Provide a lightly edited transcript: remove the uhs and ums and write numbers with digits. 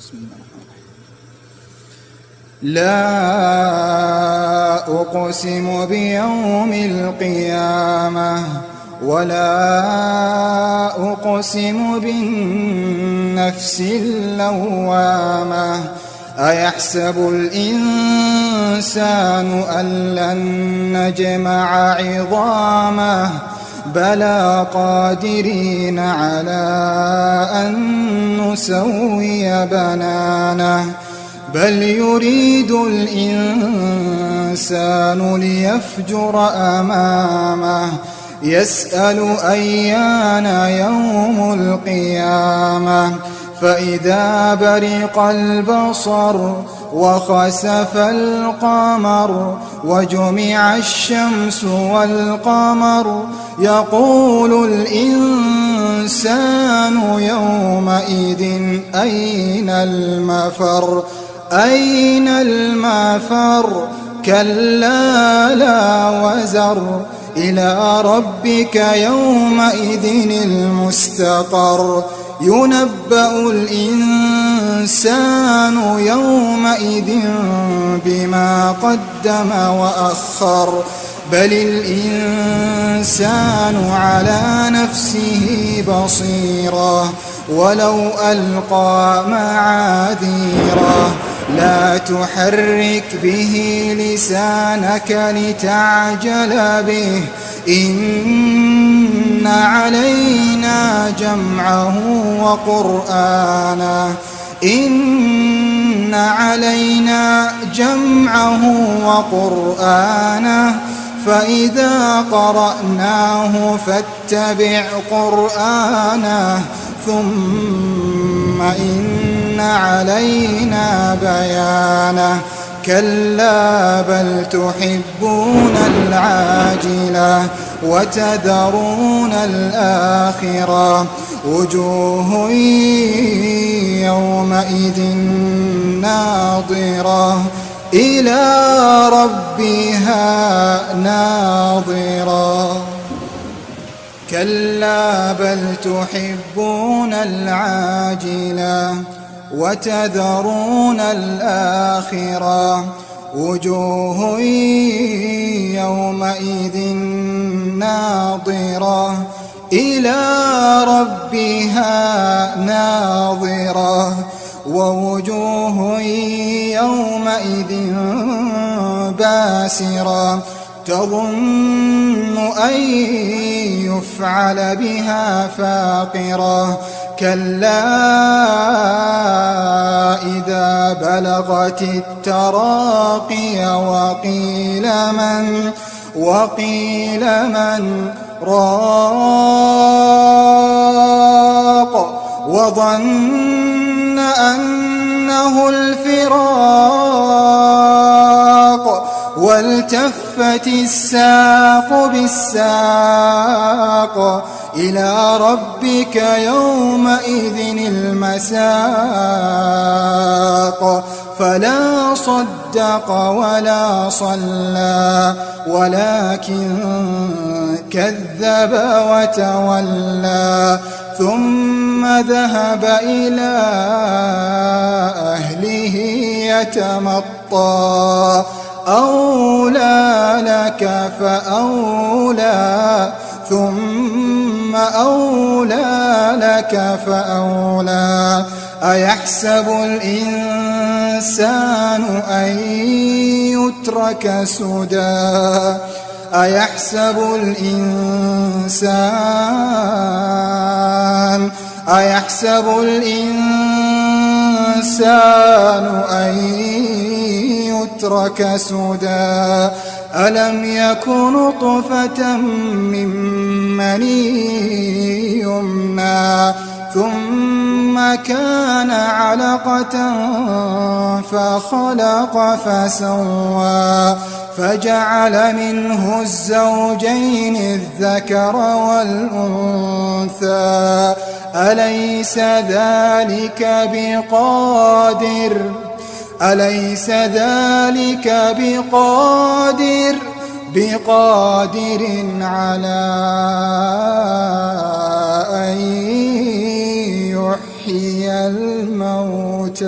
بسم الله الرحمن الرحيم. لا أقسم بيوم القيامة ولا أقسم بالنفس اللوامة أيحسب الإنسان أن لن نجمع عظامه بلى قادرين على أن نسوي بنانه بل يريد الإنسان ليفجر أمامه يسأل أيان يوم القيامة فإذا برق البصر وخسف القمر وجمع الشمس والقمر يقول الإنسان يومئذ أين المفر أين المفر كلا لا وزر إلى ربك يومئذ المستقر ينبأ الإنسان يومئذ بما قدم وأخر بل الإنسان على نفسه بصيرة ولو ألقى معاذيره لا تحرك به لسانك لتعجل به إن علينا جمعه وقرآنه إن علينا جمعه وقرآنه فإذا قرأناه فاتبع قرآنه ثم إن علينا بيانه كلا بل تحبون العاجلة وتذرون الآخرة وجوه يومئذ ناظرة إلى ربها ناظرة كلا بل تحبون العاجلة وتذرون الآخرة وجوه يومئذ ناظرة إلى ربها ناظرة ووجوه يومئذ باسرة تظن أن يفعل بها فاقرة كلا إذا بلغت التراقي وقيل من راق وظن أنه الفراق والتفت الساق بالساق إلى ربك يومئذ المساق فلا صدق ولا صلى ولكن كذب وتولى ثم ذهب إلى أهله يتمطى أولى لك فأولى ثم أولى لك فأولى أيحسب الإنسان أن يترك سدى أيحسب الإنسان أن يترك سدى ألم يكن نطفة من مني يمنى ثم كان علقة فخلق فسوى فجعل منه الزوجين الذكر والأنثى أليس ذلك بقادر على أن يحيي الموتى